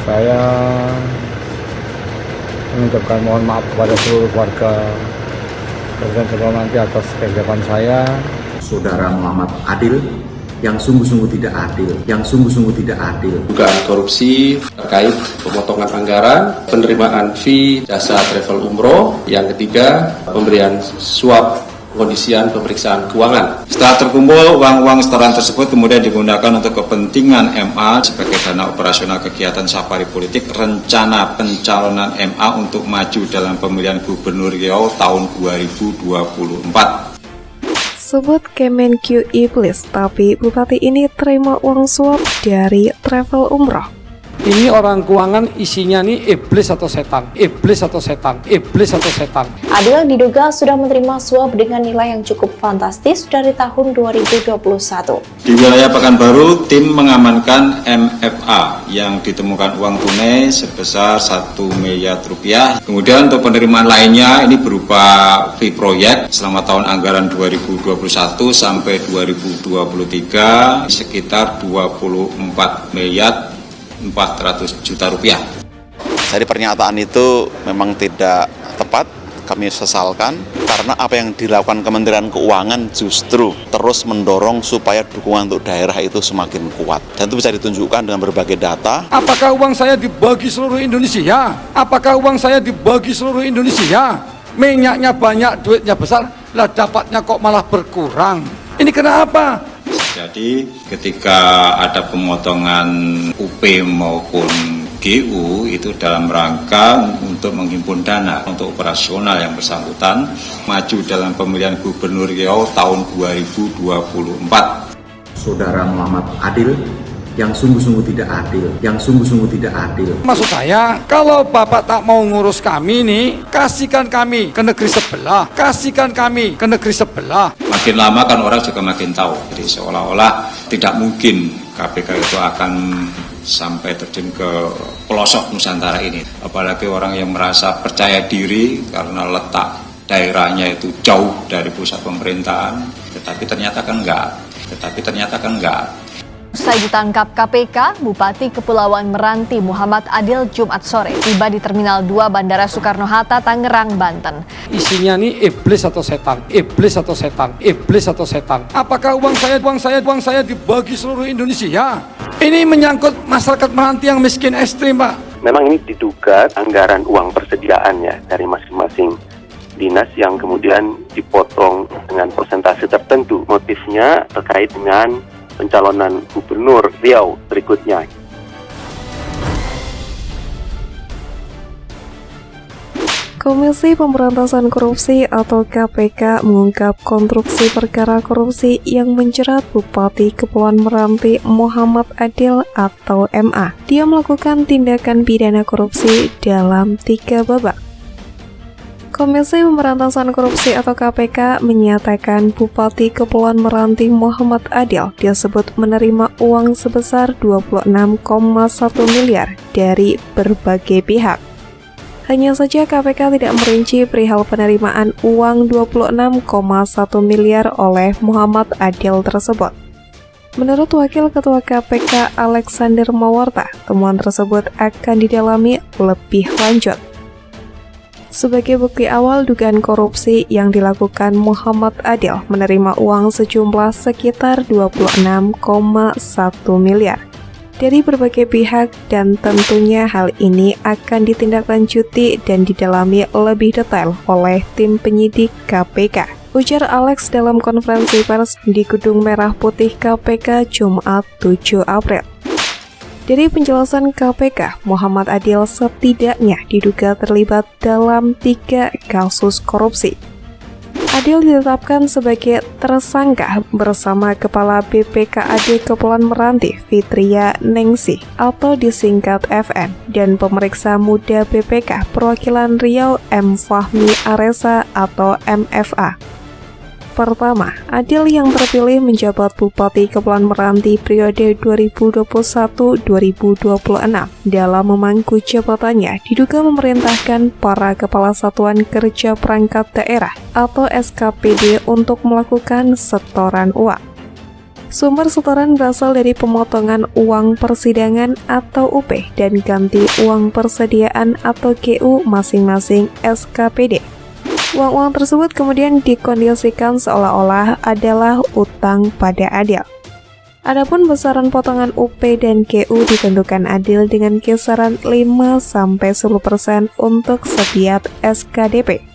Saya mengucapkan mohon maaf kepada seluruh warga Kabupaten Nanti atas kegagapan saya. Saudara Muhammad Adil yang sungguh-sungguh tidak adil, dugaan korupsi terkait pemotongan anggaran, penerimaan fee jasa travel umroh. Yang ketiga, pemberian suap pengkondisian pemeriksaan keuangan. Setelah terkumpul, uang-uang setoran tersebut kemudian digunakan untuk kepentingan MA sebagai dana operasional kegiatan safari politik rencana pencalonan MA untuk maju dalam pemilihan Gubernur Riau tahun 2024. Sebut Kemenq iblis, tapi bupati ini terima uang suap dari travel umroh. Ini orang keuangan isinya nih iblis atau setan. Adil diduga sudah menerima suap dengan nilai yang cukup fantastis dari tahun 2021. Di wilayah Pekanbaru, tim mengamankan MFA yang ditemukan uang tunai sebesar 1 miliar rupiah. Kemudian untuk penerimaan lainnya ini berupa fee proyek selama tahun anggaran 2021 sampai 2023 sekitar 24 miliar 400 juta rupiah. Jadi pernyataan itu memang tidak tepat, kami sesalkan karena apa yang dilakukan Kementerian Keuangan justru terus mendorong supaya dukungan untuk daerah itu semakin kuat. Dan itu bisa ditunjukkan dengan berbagai data. Apakah uang saya dibagi seluruh Indonesia? Minyaknya banyak, duitnya besar, lah dapatnya kok malah berkurang. Ini kenapa? Jadi ketika ada pemotongan UP maupun GU itu dalam rangka untuk menghimpun dana untuk operasional yang bersangkutan maju dalam pemilihan Gubernur Riau tahun 2024. Saudara Muhammad Adil yang sungguh-sungguh tidak adil. Maksud saya, kalau Bapak tak mau ngurus kami nih, kasihkan kami ke negeri sebelah. Makin lama kan orang juga makin tahu. Jadi seolah-olah tidak mungkin KPK itu akan sampai terjun ke pelosok Nusantara ini. Apalagi orang yang merasa percaya diri karena letak daerahnya itu jauh dari pusat pemerintahan. Tetapi ternyata kan enggak. Usai ditangkap KPK, Bupati Kepulauan Meranti Muhammad Adil Jumat sore tiba di Terminal 2 Bandara Soekarno-Hatta, Tangerang, Banten. Isinya nih iblis atau setan. Apakah uang saya dibagi seluruh Indonesia? Ini menyangkut masyarakat Meranti yang miskin ekstrim, Pak. Memang ini diduga anggaran uang persediaannya dari masing-masing dinas yang kemudian dipotong dengan persentase tertentu. Motifnya terkait dengan pencalonan Gubernur Riau berikutnya. Komisi Pemberantasan Korupsi atau KPK mengungkap konstruksi perkara korupsi yang menjerat Bupati Kepulauan Meranti Muhammad Adil atau MA. Dia melakukan tindakan pidana korupsi dalam 3 babak. Komisi Pemberantasan Korupsi atau KPK menyatakan Bupati Kepulauan Meranti Muhammad Adil disebut menerima uang sebesar 26,1 miliar dari berbagai pihak. Hanya saja KPK tidak merinci perihal penerimaan uang 26,1 miliar oleh Muhammad Adil tersebut. Menurut Wakil Ketua KPK Alexander Mawarta, temuan tersebut akan didalami lebih lanjut. Sebagai bukti awal dugaan korupsi yang dilakukan Muhammad Adil menerima uang sejumlah sekitar 26,1 miliar dari berbagai pihak dan tentunya hal ini akan ditindaklanjuti dan didalami lebih detail oleh tim penyidik KPK. Ujar Alex dalam konferensi pers di Gedung Merah Putih KPK Jumat 7 April. Dari penjelasan KPK, Muhammad Adil setidaknya diduga terlibat dalam 3 kasus korupsi. Adil ditetapkan sebagai tersangka bersama Kepala BPKAD Kepulauan Meranti Fitria Ningsih atau disingkat FN dan pemeriksa muda BPK Perwakilan Riau M. Fahmi Aresa atau MFA. Pertama, Adil yang terpilih menjabat Bupati Kepulauan Meranti periode 2021-2026 dalam memangku jabatannya diduga memerintahkan para Kepala Satuan Kerja Perangkat Daerah atau SKPD untuk melakukan setoran uang. Sumber setoran berasal dari pemotongan uang persidangan atau UP dan ganti uang persediaan atau GU masing-masing SKPD. Uang-uang tersebut kemudian dikondisikan seolah-olah adalah utang pada Adil. Adapun besaran potongan UP dan GU ditentukan Adil dengan kisaran 5-10% untuk setiap SKDP.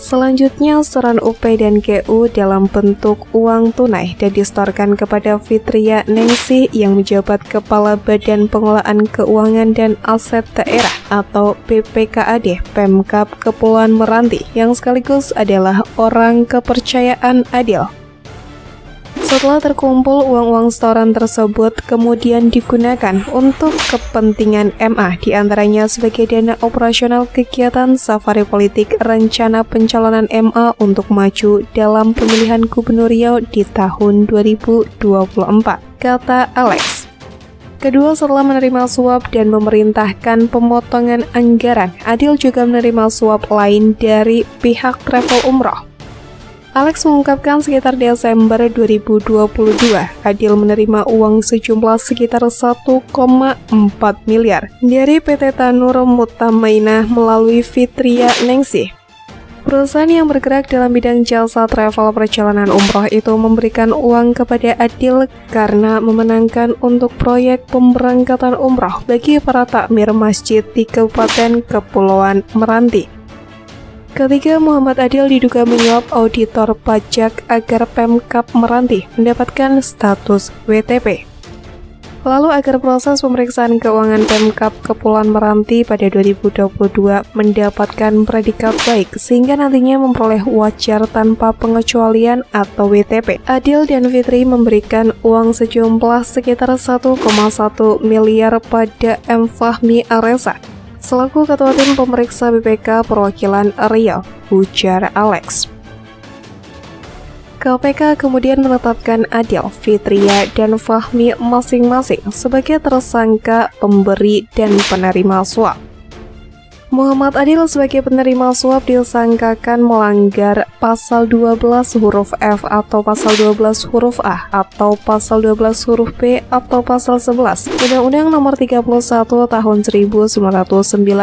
Selanjutnya, setoran UP dan GU dalam bentuk uang tunai dan disetorkan kepada Fitria Ningsih yang menjabat Kepala Badan Pengelolaan Keuangan dan Aset Daerah atau BPKAD Pemkab Kepulauan Meranti yang sekaligus adalah orang kepercayaan Adil. Setelah terkumpul, uang-uang setoran tersebut kemudian digunakan untuk kepentingan MA, diantaranya sebagai dana operasional kegiatan safari politik rencana pencalonan MA untuk maju dalam pemilihan Gubernur Riau di tahun 2024, kata Alex. Kedua, setelah menerima suap dan memerintahkan pemotongan anggaran, Adil juga menerima suap lain dari pihak travel umroh. Alex mengungkapkan sekitar Desember 2022, Adil menerima uang sejumlah sekitar 1,4 miliar dari PT Tanur Mutamainah melalui Fitria Ningsih. Perusahaan yang bergerak dalam bidang jasa travel perjalanan umroh itu memberikan uang kepada Adil karena memenangkan untuk proyek pemberangkatan umroh bagi para takmir masjid di Kabupaten Kepulauan Meranti. Ketiga, Muhammad Adil diduga menyuap auditor pajak agar Pemkab Meranti mendapatkan status WTP. Lalu agar proses pemeriksaan keuangan Pemkab Kepulauan Meranti pada 2022 mendapatkan predikat baik sehingga nantinya memperoleh wajar tanpa pengecualian atau WTP, Adil dan Fitri memberikan uang sejumlah sekitar 1,1 miliar pada M. Fahmi Aresa selaku Ketua Tim Pemeriksa BPK Perwakilan Riau, ujar Alex. KPK kemudian menetapkan Adil, Fitria, dan Fahmi masing-masing sebagai tersangka pemberi dan penerima suap. Muhammad Adil sebagai penerima suap disangkakan melanggar pasal 12 huruf F atau pasal 12 huruf A atau pasal 12 huruf B atau pasal 11 Undang-Undang Nomor 31 Tahun 1999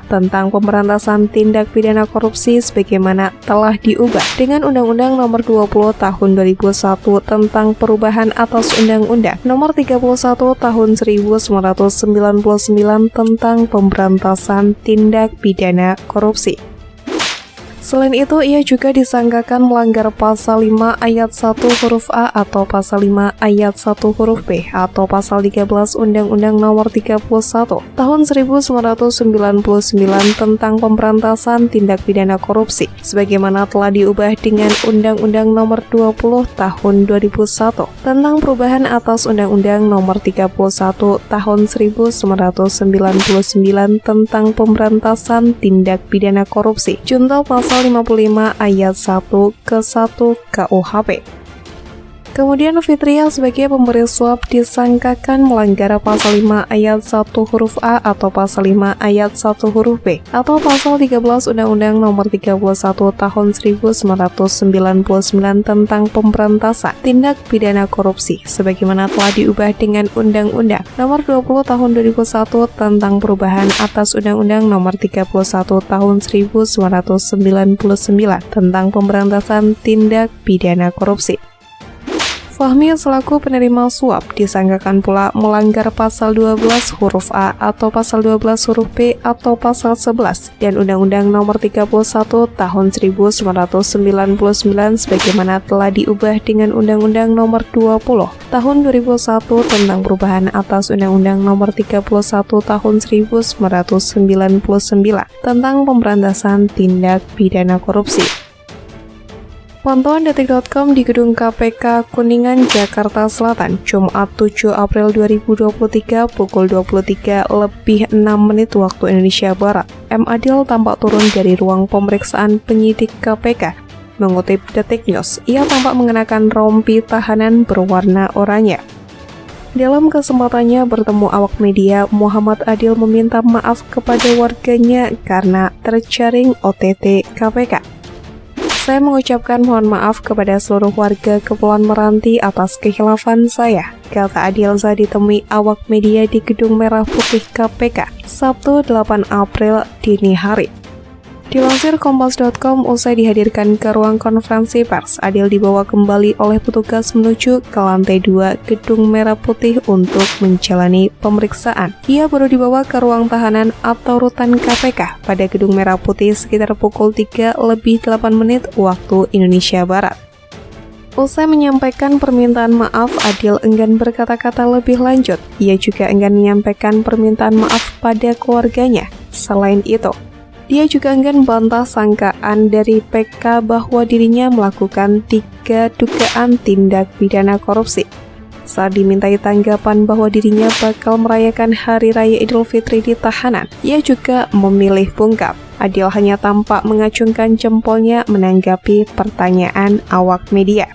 tentang pemberantasan tindak pidana korupsi sebagaimana telah diubah dengan Undang-Undang Nomor 20 Tahun 2001 tentang perubahan atas Undang-Undang Nomor 31 Tahun 1999 tentang pemberantasan tindak pidana korupsi. Selain itu, ia juga disangkakan melanggar pasal 5 ayat 1 huruf A atau pasal 5 ayat 1 huruf B atau pasal 13 Undang-Undang Nomor 31 Tahun 1999 tentang pemberantasan tindak pidana korupsi sebagaimana telah diubah dengan Undang-Undang Nomor 20 Tahun 2001 tentang perubahan atas Undang-Undang Nomor 31 Tahun 1999 tentang pemberantasan tindak pidana korupsi junto pasal 55 ayat 1 ke 1 KUHP. Kemudian Fitria sebagai pemberi suap disangkakan melanggar pasal 5 ayat 1 huruf A atau pasal 5 ayat 1 huruf B atau pasal 13 Undang-Undang Nomor 31 Tahun 1999 tentang pemberantasan tindak pidana korupsi sebagaimana telah diubah dengan Undang-Undang Nomor 20 Tahun 2001 tentang perubahan atas Undang-Undang Nomor 31 Tahun 1999 tentang pemberantasan tindak pidana korupsi. Fahmi selaku penerima suap disangkakan pula melanggar pasal 12 huruf A atau pasal 12 huruf B atau pasal 11 dan Undang-Undang Nomor 31 Tahun 1999 sebagaimana telah diubah dengan Undang-Undang Nomor 20 Tahun 2001 tentang perubahan atas Undang-Undang Nomor 31 Tahun 1999 tentang pemberantasan tindak pidana korupsi. Pantauan Detik.com di Gedung KPK Kuningan, Jakarta Selatan, Jumat 7 April 2023 pukul 23:06 waktu Indonesia Barat. M. Adil tampak turun dari ruang pemeriksaan penyidik KPK. Mengutip Detik News, ia tampak mengenakan rompi tahanan berwarna oranye. Dalam kesempatannya bertemu awak media, Muhammad Adil meminta maaf kepada warganya karena terjaring OTT KPK. Saya mengucapkan mohon maaf kepada seluruh warga Kepulauan Meranti atas khilafan saya, kata Adilza ditemui awak media di Gedung Merah Putih KPK, Sabtu 8 April dini hari. Dilansir Kompas.com, usai dihadirkan ke ruang konferensi pers, Adil dibawa kembali oleh petugas menuju ke lantai 2 Gedung Merah Putih untuk menjalani pemeriksaan. Ia baru dibawa ke ruang tahanan atau rutan KPK pada Gedung Merah Putih sekitar pukul 3:08 waktu Indonesia Barat. Usai menyampaikan permintaan maaf, Adil enggan berkata-kata lebih lanjut. Ia juga enggan menyampaikan permintaan maaf pada keluarganya. Selain itu, dia juga enggan bantah sangkaan dari PK bahwa dirinya melakukan 3 dugaan tindak pidana korupsi. Saat dimintai tanggapan bahwa dirinya bakal merayakan Hari Raya Idul Fitri di tahanan, ia juga memilih bungkam. Adil hanya tampak mengacungkan jempolnya menanggapi pertanyaan awak media.